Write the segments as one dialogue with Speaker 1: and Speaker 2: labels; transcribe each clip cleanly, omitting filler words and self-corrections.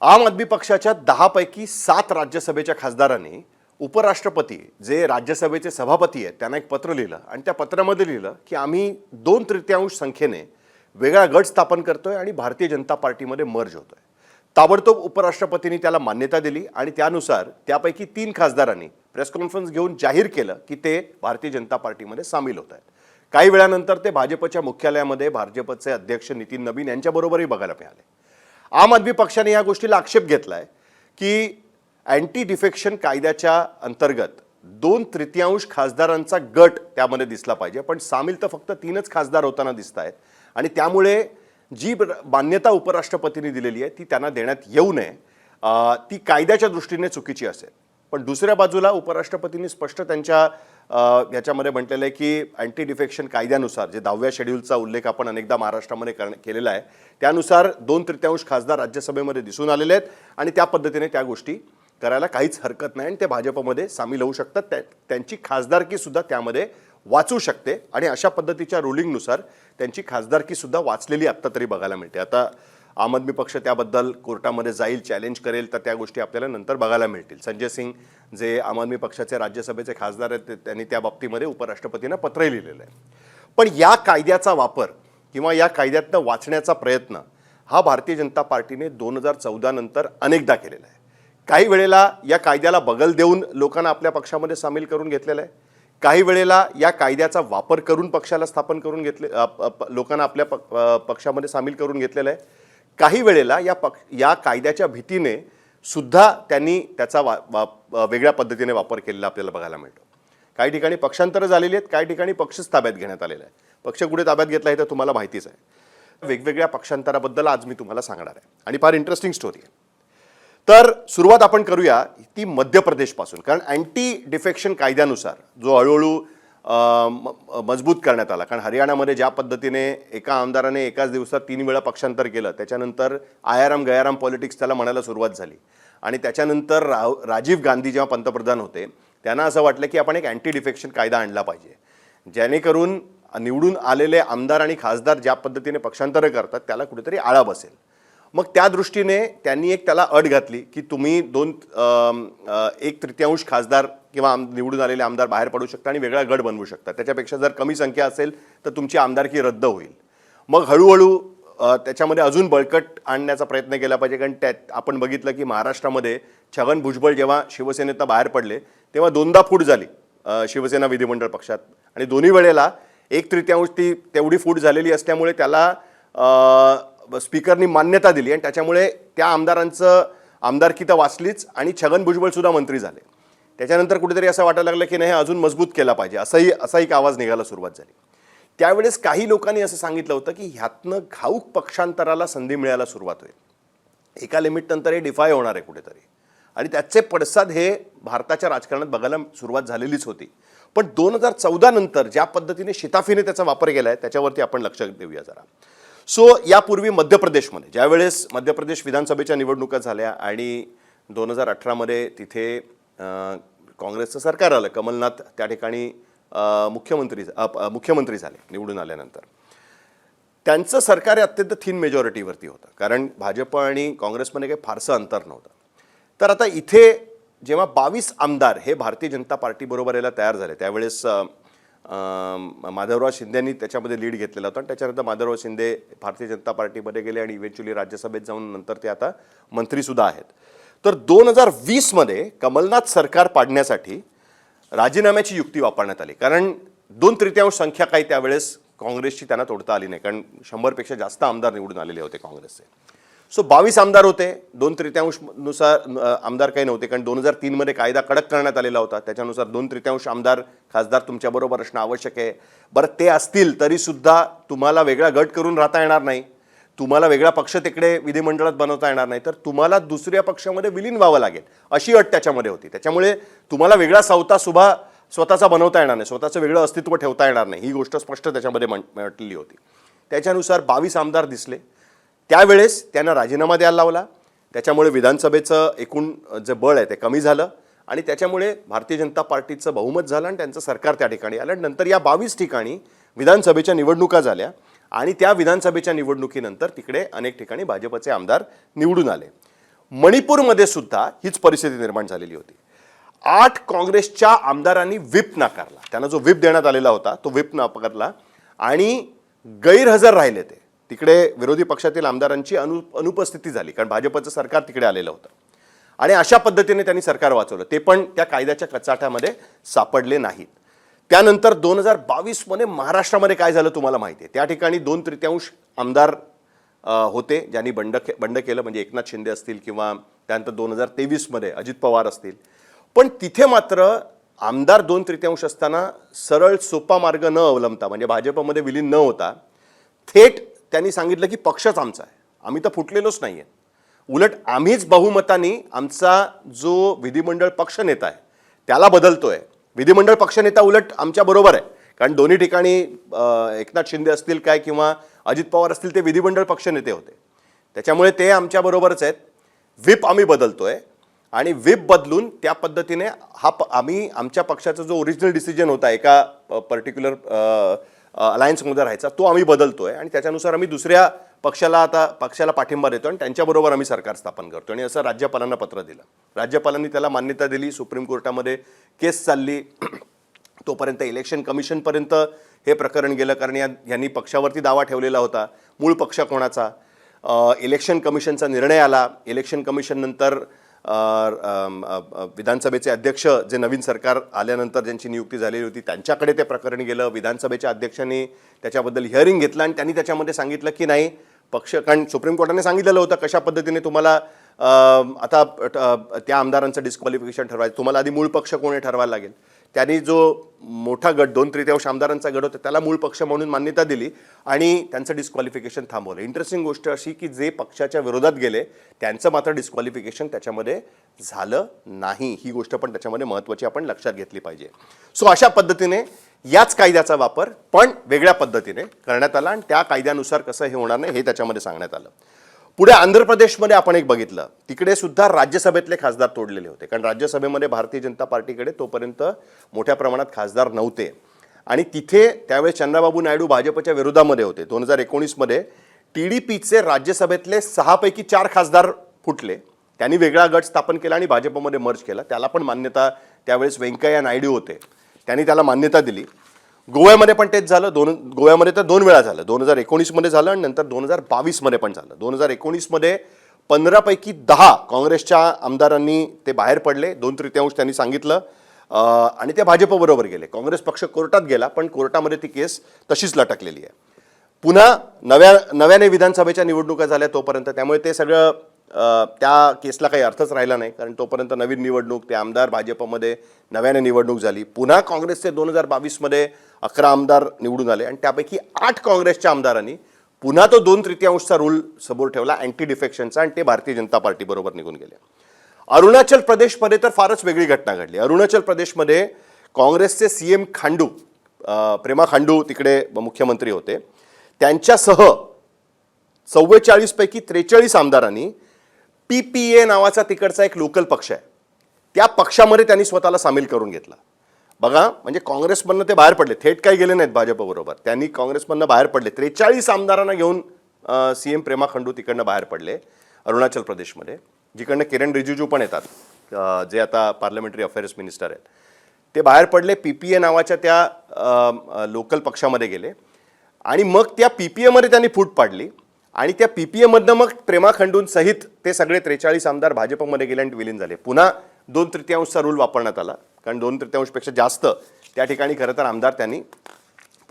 Speaker 1: आम आदमी पक्षाच्या 10 पैकी 7 राज्यसभेच्या खासदारांनी उपराष्ट्रपती जे राज्यसभेचे सभापती आहेत त्यांना एक पत्र लिहिलं आणि त्या पत्रामध्ये लिहिलं की आम्ही 2/3 संख्येने वेगळा गट स्थापन करतोय आणि भारतीय जनता पार्टीमध्ये मर्ज होतोय। ताबडतोब उपराष्ट्रपतींनी त्याला मान्यता दिली आणि त्यानुसार त्यापैकी 3 खासदारांनी प्रेस कॉन्फरन्स घेऊन जाहीर केलं की ते भारतीय जनता पार्टीमध्ये सामील होत आहेत। काही वेळानंतर ते भाजपच्या मुख्यालयामध्ये भाजपचे अध्यक्ष नितीन नवीन यांच्याबरोबरही बघायला मिळाले। आम आदमी पक्षाने या गोष्टीला आक्षेप घेतलाय की अँटी डिफेक्शन कायद्याच्या अंतर्गत 2/3 खासदारांचा गट त्यामध्ये दिसला पाहिजे, पण सामील तर फक्त 3च खासदार होताना दिसत आहेत आणि त्यामुळे जी मान्यता उपराष्ट्रपतींनी दिलेली आहे ती त्यांना देण्यात येऊ नये, ती कायद्याच्या दृष्टीने चुकीची असेल। पण दुसऱ्या बाजूला उपराष्ट्रपतींनी स्पष्ट त्यांच्या याच्यामध्ये म्हटलेलं आहे की अँटी डिफेक्शन कायद्यानुसार जे 10व्या शेड्यूलचा उल्लेख आपण अनेकदा महाराष्ट्रामध्ये केलेला आहे त्यानुसार 2/3 खासदार राज्यसभेमध्ये दिसून आलेले आहेत आणि त्या पद्धतीने त्या गोष्टी करायला काहीच हरकत नाही आणि ते भाजपमध्ये सामील होऊ शकतात, त्यांची खासदारकी सुद्धा त्यामध्ये वाचू शकते आणि अशा पद्धतीच्या रुलिंगनुसार त्यांची खासदारकी सुद्धा वाचलेली आत्ता तरी बघायला मिळते। आता आम आदमी पक्ष त्याबद्दल कोर्टामध्ये जाईल, चॅलेंज करेल, तर त्या गोष्टी आपल्याला नंतर बघायला मिळतील। संजय सिंग जे आम आदमी पक्षाचे राज्यसभेचे खासदार आहेत त्यांनी त्या बाबतीमध्ये उपराष्ट्रपतींना पत्रही लिहिलेलं आहे। पण या कायद्याचा वापर किंवा या कायद्यातनं वाचण्याचा प्रयत्न हा भारतीय जनता पार्टीने 2014 नंतर अनेकदा केलेला आहे। काही वेळेला या कायद्याला बगल देऊन लोकांना आपल्या पक्षामध्ये सामील करून घेतलेलं आहे, काही वेळेला या कायद्याचा वापर करून पक्षाला स्थापन करून घेतले, लोकांना आपल्या पक्षामध्ये सामील करून घेतलेलं आहे। काही वेळेला या कायद्याच्या भीतीने सुद्धा त्यांनी त्याचा वेगळ्या पद्धतीने वापर केलेला आपल्याला बघायला मिळतो। काही ठिकाणी पक्षांतरं झालेली आहेत, काही ठिकाणी पक्षच ताब्यात घेण्यात आलेला आहे। पक्ष कुठे ताब्यात घेतला आहे तर तुम्हाला माहितीच आहे। वेगवेगळ्या पक्षांतराबद्दल आज मी तुम्हाला सांगणार आहे आणि फार इंटरेस्टिंग स्टोरी आहे। तर सुरुवात आपण करूया ती मध्य प्रदेशपासून, कारण अँटी डिफेक्शन कायद्यानुसार जो हळूहळू मजबूत करण्यात आला, कारण हरियाणामध्ये ज्या पद्धतीने एका आमदाराने एकाच दिवसात 3 वेळा पक्षांतर केलं त्याच्यानंतर आयाराम गयाराम पॉलिटिक्स त्याला म्हणायला सुरुवात झाली आणि त्याच्यानंतर राजीव गांधी जेव्हा पंतप्रधान होते त्यांना असं वाटलं की आपण एक अँटी डिफेक्शन कायदा आणला पाहिजे, जेणेकरून निवडून आलेले आमदार आणि खासदार ज्या पद्धतीने पक्षांतर करतात त्याला कुठेतरी आळा बसेल। मग त्या दृष्टीने त्यांनी एक त्याला अट घातली की तुम्ही 1/3 खासदार किंवा निवडून आलेले आमदार बाहेर पडू शकता आणि वेगळा गट बनवू शकता, त्याच्यापेक्षा जर कमी संख्या असेल तर तुमची आमदारकी रद्द होईल। मग हळूहळू त्याच्यामध्ये अजून बळकट आणण्याचा प्रयत्न केला पाहिजे, कारण आपण बघितलं की महाराष्ट्रामध्ये छगन भुजबळ जेव्हा शिवसेनेतनं बाहेर पडले तेव्हा 2दा फूट झाली शिवसेना विधिमंडळ पक्षात आणि दोन्ही वेळेला 1/3 ती तेवढी फूट झालेली असल्यामुळे त्याला स्पीकरनी मान्यता दिली आणि त्याच्यामुळे त्या आमदारांचं आमदारकी तर वाचलीच आणि छगन भुजबळ सुद्धा मंत्री झाले। त्याच्यानंतर कुठेतरी असं वाटायला लागलं की नाही अजून मजबूत केला पाहिजे, असा एक आवाज निघायला सुरुवात झाली। त्यावेळेस काही लोकांनी असं सांगितलं होतं की ह्यातनं घाऊक पक्षांतराला संधी मिळायला सुरुवात होईल, एका लिमिटनंतर हे डिफाय होणार आहे कुठेतरी आणि त्याचे पडसाद हे भारताच्या राजकारणात बघायला सुरुवात झालेलीच होती। पण 2014 नंतर ज्या पद्धतीने शिताफीने त्याचा वापर केला आहे त्याच्यावरती आपण लक्ष देऊया जरा। सो यापूर्वी मध्य प्रदेशमध्ये ज्यावेळेस मध्य प्रदेश विधानसभेच्या निवडणुका झाल्या आणि 2018 तिथे काँग्रेसचं सरकार आलं, कमलनाथ त्या ठिकाणी मुख्यमंत्री झाले निवडून आल्यानंतर। त्यांचं सरकार अत्यंत थिन मेजॉरिटीवरती होतं, कारण भाजप आणि काँग्रेसमध्ये काही फारसं अंतर नव्हतं। तर आता इथे जेव्हा 22 आमदार हे भारतीय जनता पार्टीबरोबर यायला तयार झाले त्यावेळेस माधवराव शिंदेंनी त्याच्यामध्ये लीड घेतलेला होता आणि त्याच्यानंतर माधवराव शिंदे भारतीय जनता पार्टीमध्ये गेले आणि इव्हेंच्युअली राज्यसभेत जाऊन नंतर ते आता मंत्रीसुद्धा आहेत। तर 2020 कमलनाथ सरकार पाडण्यासाठी राजीनाम्याची युक्ती वापरण्यात आली, कारण 2/3 संख्या काही त्यावेळेस काँग्रेसची त्यांना तोडता आली नाही, कारण 100पेक्षा जास्त आमदार निवडून आलेले होते काँग्रेसचे। सो 22 आमदार होते, 2/3 नुसार आमदार काही नव्हते, कारण 2003 कायदा कडक करण्यात आलेला होता, त्याच्यानुसार 2/3 आमदार खासदार तुमच्याबरोबर असणं आवश्यक आहे। बरं ते असतील तरीसुद्धा तुम्हाला वेगळा गट करून राहता येणार नाही, तुम्हाला वेगळा पक्ष तिकडे विधिमंडळात बनवता येणार नाही, तर तुम्हाला दुसऱ्या पक्षामध्ये विलीन व्हावं लागेल अशी अट त्याच्यामध्ये होती। त्याच्यामुळे तुम्हाला वेगळा सवता स्वतःचा बनवता येणार नाही, स्वतःचं वेगळं अस्तित्व ठेवता येणार नाही, ही गोष्ट स्पष्ट त्याच्यामध्ये म्हटलेली होती। त्याच्यानुसार 22 आमदार दिसले, त्यावेळेस त्यांना राजीनामा द्यायला लावला, त्याच्यामुळे विधानसभेचं एकूण जे बळ आहे ते कमी झालं आणि त्याच्यामुळे भारतीय जनता पार्टीचं बहुमत झालं आणि त्यांचं सरकार त्या ठिकाणी आलं। नंतर या 22 ठिकाणी विधानसभेच्या निवडणुका झाल्या आणि त्या विधानसभेच्या निवडणुकीनंतर तिकडे अनेक ठिकाणी भाजपचे आमदार निवडून आले। मणिपूरमध्ये सुद्धा हीच परिस्थिती निर्माण झालेली होती. 8 काँग्रेसच्या आमदारांनी व्हिप नाकारला. त्यांना जो व्हिप देण्यात आलेला होता तो व्हिप नाकारला आणि गैरहजर राहिले. ते तिकडे विरोधी पक्षातील आमदारांची अनुपस्थिती झाली, कारण भाजपचं सरकार तिकडे आलेलं होतं आणि अशा पद्धतीने त्यांनी सरकार वाचवलं. ते पण त्या कायद्याच्या कचाट्यामध्ये सापडले नाहीत. त्यानंतर 2022 मध्ये महाराष्ट्रामध्ये काय झालं तुम्हाला माहिती आहे. त्या ठिकाणी 2/3 आमदार होते ज्यांनी बंड केलं, म्हणजे एकनाथ शिंदे असतील किंवा त्यानंतर 2023 मध्ये अजित पवार असतील. पण तिथे मात्र आमदार 2/3 असताना सरळ सोपा मार्ग न अवलंबता, म्हणजे भाजपमध्ये विलीन न होता, थेट त्यांनी सांगितलं की पक्षच आमचा आहे, आम्ही तर फुटलेलोच नाही आहे, उलट आम्हीच बहुमताने आमचा जो विधिमंडळ पक्षनेता आहे त्याला बदलतोय. विधिमंडळ पक्षनेता उलट आमच्या बरोबर आहे, कारण दोन्ही ठिकाणी एकनाथ शिंदे असतील काय किंवा अजित पवार असतील ते विधिमंडळ पक्षनेते होते, त्याच्यामुळे ते आमच्या बरोबरच आहेत. व्हिप आम्ही बदलतोय आणि व्हिप बदलून त्या पद्धतीने आम्ही आमच्या पक्षाचा जो ओरिजिनल डिसिजन होता एका पर्टिक्युलर अलायन्समध्ये राहायचा तो आम्ही बदलतोय आणि त्याच्यानुसार आम्ही दुसऱ्या पक्षाला पाठिंबा देतो आणि त्यांच्याबरोबर आम्ही सरकार स्थापन करतो. आणि असं राज्यपालांना पत्र दिलं. राज्यपालांनी त्याला मान्यता दिली. सुप्रीम कोर्टामध्ये केस चालली. तोपर्यंत इलेक्शन कमिशनपर्यंत हे प्रकरण गेलं, कारण यांनी पक्षावरती दावा ठेवलेला होता. मूळ पक्ष कोणाचा. इलेक्शन कमिशनचा निर्णय आला. इलेक्शन कमिशन नंतर विधानसभेचे अध्यक्ष जे नवीन सरकार आल्यानंतर ज्यांची नियुक्ती झालेली होती त्यांच्याकडे ते प्रकरण गेलं. विधानसभेच्या अध्यक्षांनी त्याच्याबद्दल हिअरिंग घेतलं आणि त्यांनी त्याच्यामध्ये सांगितलं की नाही पक्ष, कारण सुप्रीम कोर्टाने सांगितलेलं होतं कशा पद्धतीने तुम्हाला आता त्या आमदारांचं डिस्क्वालिफिकेशन ठरवायचं, तुम्हाला आधी मूळ पक्ष कोणी ठरवायला लागेल. त्यांनी जो मोठा गट 2/3 आमदारांचा गट होता त्याला मूळ पक्ष म्हणून मान्यता दिली आणि त्यांचं डिस्क्वालिफिकेशन थांबवलं. इंटरेस्टिंग गोष्ट अशी की जे पक्षाच्या विरोधात गेले त्यांचं मात्र डिस्क्वालिफिकेशन त्याच्यामध्ये झालं नाही. ही गोष्ट पण त्याच्यामध्ये महत्त्वाची आपण लक्षात घेतली पाहिजे. सो अशा पद्धतीने याच कायद्याचा वापर पण वेगळ्या पद्धतीने करण्यात आला आणि त्या कायद्यानुसार कसं हे होणार नाही हे त्याच्यामध्ये सांगण्यात आलं. पुढे आंध्र प्रदेशमध्ये आपण एक बघितलं, तिकडे सुद्धा राज्यसभेतले खासदार तोडलेले होते, कारण राज्यसभेमध्ये भारतीय जनता पार्टीकडे तोपर्यंत मोठ्या प्रमाणात खासदार नव्हते आणि तिथे त्यावेळेस चंद्राबाबू नायडू भाजपच्या विरोधामध्ये होते. 2019 मध्ये TDPचे राज्यसभेतले 6 पैकी 4 खासदार फुटले. त्यांनी वेगळा गट स्थापन केला आणि भाजपमध्ये मर्ज केला. त्याला पण मान्यता त्यावेळेस व्यंकय्या नायडू होते, त्यांनी त्याला मान्यता दिली. गोव्यामध्ये पण तेच झालं. गोव्यामध्ये तर 2 वेळा झालं. 2019 मध्ये झालं आणि नंतर 2022 मध्ये पण झालं. 2019 मध्ये 15 पैकी 10 काँग्रेसच्या आमदारांनी ते बाहेर पडले. 2/3 त्यांनी सांगितलं आणि ते भाजपबरोबर गेले. काँग्रेस पक्ष कोर्टात गेला पण कोर्टामध्ये ती केस तशीच लटकलेली आहे. पुन्हा नव्याने विधानसभेच्या निवडणुका झाल्या तोपर्यंत, त्यामुळे ते सगळं त्या केसला काही अर्थच राहिला नाही, कारण तोपर्यंत नवीन निवडणूक, ते आमदार भाजपमध्ये नव्याने निवडणूक झाली. पुन्हा काँग्रेसचे 2022 मध्ये 11 आमदार निवडून आले आणि त्यापैकी 8 काँग्रेसच्या आमदारांनी पुन्हा तो 2/3 रूल समोर ठेवला अँटी डिफेक्शनचा आणि ते भारतीय जनता पार्टी बरोबर निघून गेले. अरुणाचल प्रदेशमध्ये तर फारच वेगळी घटना घडली. अरुणाचल प्रदेशमध्ये काँग्रेसचे CM खांडू, प्रेमा खांडू तिकडे मुख्यमंत्री होते. त्यांच्यासह 44 पैकी 43 आमदारांनी PPA नावाचा तिकडचा एक लोकल पक्ष आहे त्या पक्षामध्ये त्यांनी स्वतःला सामील करून घेतला. बघा, म्हणजे काँग्रेसमधनं ते बाहेर पडले, थेट काही गेले नाहीत भाजपबरोबर, त्यांनी काँग्रेसमधनं बाहेर पडले. 43 आमदारांना घेऊन CM प्रेमा खांडू तिकडनं बाहेर पडले अरुणाचल प्रदेशमध्ये, जिकडनं किरण रिजिजू पण येतात, जे आता पार्लमेंटरी अफेअर्स मिनिस्टर आहेत. ते बाहेर पडले, PPA नावाच्या त्या लोकल पक्षामध्ये गेले आणि मग त्या PPA मध्ये त्यांनी फूट पाडली आणि त्या PPA मधनं मग प्रेमा खंडूंसहित ते सगळे 43 आमदार भाजपमध्ये गेले आणि विलीन झाले. पुन्हा 2/3 रूल वापरण्यात आला, कारण 2/3 पेक्षा जास्त त्या ठिकाणी खरं तर आमदार त्यांनी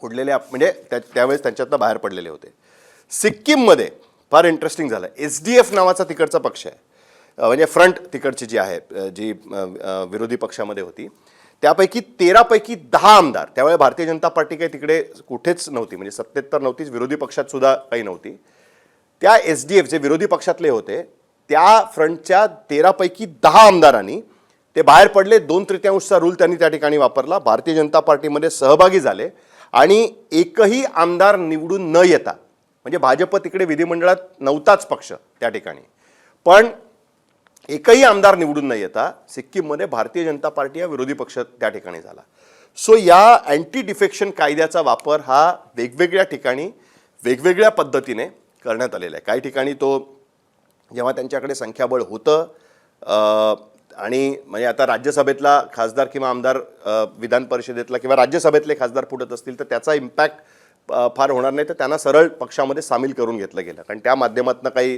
Speaker 1: फोडलेले, म्हणजे त्यावेळेस त्यांच्यातनं बाहेर पडलेले होते. सिक्कीममध्ये फार इंटरेस्टिंग झालं. SDF नावाचा तिकडचा पक्ष आहे, म्हणजे फ्रंट तिकडची जी आहे, जी विरोधी पक्षामध्ये होती, त्यापैकी 13 पैकी 10 आमदार, त्यावेळी भारतीय जनता पार्टी काही तिकडे कुठेच नव्हती, म्हणजे सत्तेत तर नव्हतीच, विरोधी पक्षात सुद्धा काही नव्हती. त्या SDF जे विरोधी पक्षातले होते त्या फ्रंटच्या 13 पैकी 10 आमदारांनी ते बाहेर पडले. 2/3 रूल त्यांनी त्या ठिकाणी वापरला, भारतीय जनता पार्टीमध्ये सहभागी झाले आणि एकही आमदार निवडून न येता, म्हणजे भाजप तिकडे विधिमंडळात नव्हताच पक्ष त्या ठिकाणी, पण एकही आमदार निवडून न येता सिक्कीममध्ये भारतीय जनता पार्टी हा विरोधी पक्ष त्या ठिकाणी झाला. सो या अँटी डिफेक्शन कायद्याचा वापर हा वेगवेगळ्या ठिकाणी वेगवेगळ्या पद्धतीने करण्यात आलेला आहे. काही ठिकाणी तो जेव्हा त्यांच्याकडे संख्याबळ होतं आणि म्हणजे आता राज्यसभेतला खासदार किंवा आमदार विधान परिषदेतला किंवा राज्यसभेतले खासदार फुटत असतील तर त्याचा इम्पॅक्ट फार होणार नाही, तर त्यांना सरळ पक्षामध्ये सामील करून घेतलं गेलं, कारण त्या माध्यमातून काही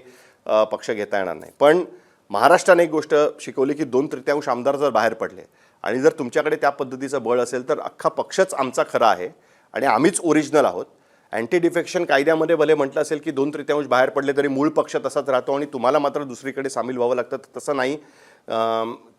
Speaker 1: पक्ष घेता येणार नाही. पण महाराष्ट्राने एक गोष्ट शिकवली की 2/3 आमदार जर बाहेर पडले आणि जर तुमच्याकडे त्या पद्धतीचं बळ असेल तर अख्खा पक्षच आमचा खरा आहे आणि आम्हीच ओरिजिनल आहोत. अँटी डिफेक्शन कायद्यामध्ये भले म्हटलं असेल की 2/3 बाहेर पडले तरी मूळ पक्ष तसाच राहतो आणि तुम्हाला मात्र दुसरीकडे सामील व्हावं लागतं, तसं नाही.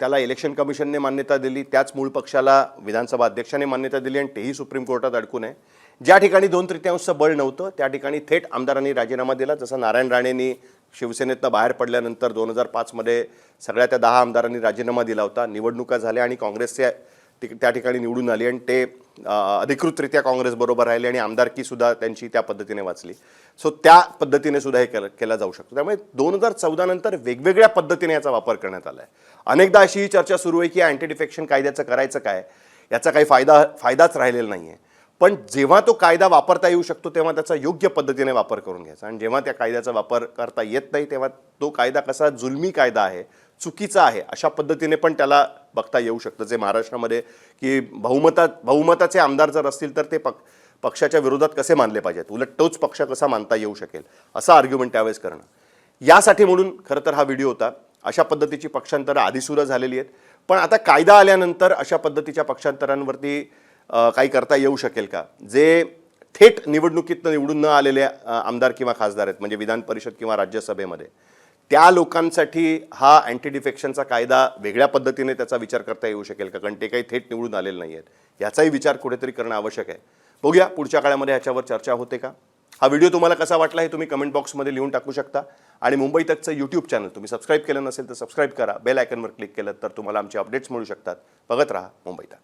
Speaker 1: त्याला इलेक्शन कमिशनने मान्यता दिली, त्याच मूळ पक्षाला विधानसभा अध्यक्षाने मान्यता दिली आणि तेही सुप्रीम कोर्टात अडकून आहे. ज्या ठिकाणी 2/3 बळ नव्हतं त्या ठिकाणी थेट आमदारांनी राजीनामा दिला, जसं नारायण राणेंनी शिवसेनेतनं बाहेर पडल्यानंतर 2005मध्ये सगळ्या त्या 10 आमदारांनी राजीनामा दिला होता. निवडणुका झाल्या आणि काँग्रेसचे त्या ठिकाणी निवडून आली आणि ते अधिकृतरित्या काँग्रेसबरोबर राहिले आणि आमदारकीसुद्धा त्यांची त्या पद्धतीने वाचली. सो त्या पद्धतीने सुद्धा हे केला जाऊ शकतो. त्यामुळे 2014 नंतर वेगवेगळ्या पद्धतीने याचा वापर करण्यात आला आहे. अनेकदा अशी ही चर्चा सुरू आहे की अँटी डिफेक्शन कायद्याचं करायचं काय, याचा काही फायदाच राहिलेला नाही आहे. पण जेव्हा तो कायदा वापरता येऊ शकतो तेव्हा त्याचा योग्य पद्धतीने वापर करून घ्यायचा आणि जेव्हा त्या कायद्याचा वापर करता येत नाही तेव्हा तो कायदा कसा जुलमी कायदा आहे, चुकीचा आहे, अशा पद्धतीने पण त्याला बघता येऊ शकतं. जे महाराष्ट्रामध्ये की बहुमताचे आमदार जर असतील तर ते पक्षाच्या विरोधात कसे मानले पाहिजेत, उलट तोच पक्ष कसा मानता येऊ शकेल, असं आर्ग्युमेंट त्यावेळेस करणं. यासाठी म्हणून खरं तर हा व्हिडिओ होता. अशा पद्धतीची पक्षांतरं आधीसुद्धा झालेली आहेत, पण आता कायदा आल्यानंतर अशा पद्धतीच्या पक्षांतरांवरती काही करता येऊ शकेल का? जे थेट निवडणुकीतनं निवडून न आलेले आमदार किंवा खासदार आहेत, म्हणजे विधान परिषद किंवा राज्यसभेमध्ये, त्या लोकांसाठी हा अँटी डिफेक्शनचा कायदा वेगळ्या पद्धतीने त्याचा विचार करता येऊ शकेल का? कारण ते काही थेट निवडून आलेले नाही आहेत. याचाही विचार कुठेतरी करणं आवश्यक आहे. बघूया पुढच्या काळामध्ये ह्याच्यावर चर्चा होते का. हा व्हिडिओ तुम्हाला कसा वाटला हे तुम्ही कमेंट बॉक्समध्ये लिहून टाकू शकता. आणि मुंबई तकचं यूट्यूब चॅनल तुम्ही सबस्क्राईब केलं नसेल तर सबस्क्राईब करा. बेल आयकॉनवर क्लिक केलं तर तुम्हाला आमचे अपडेट्स मिळू शकतात. बघत राहा मुंबई तक.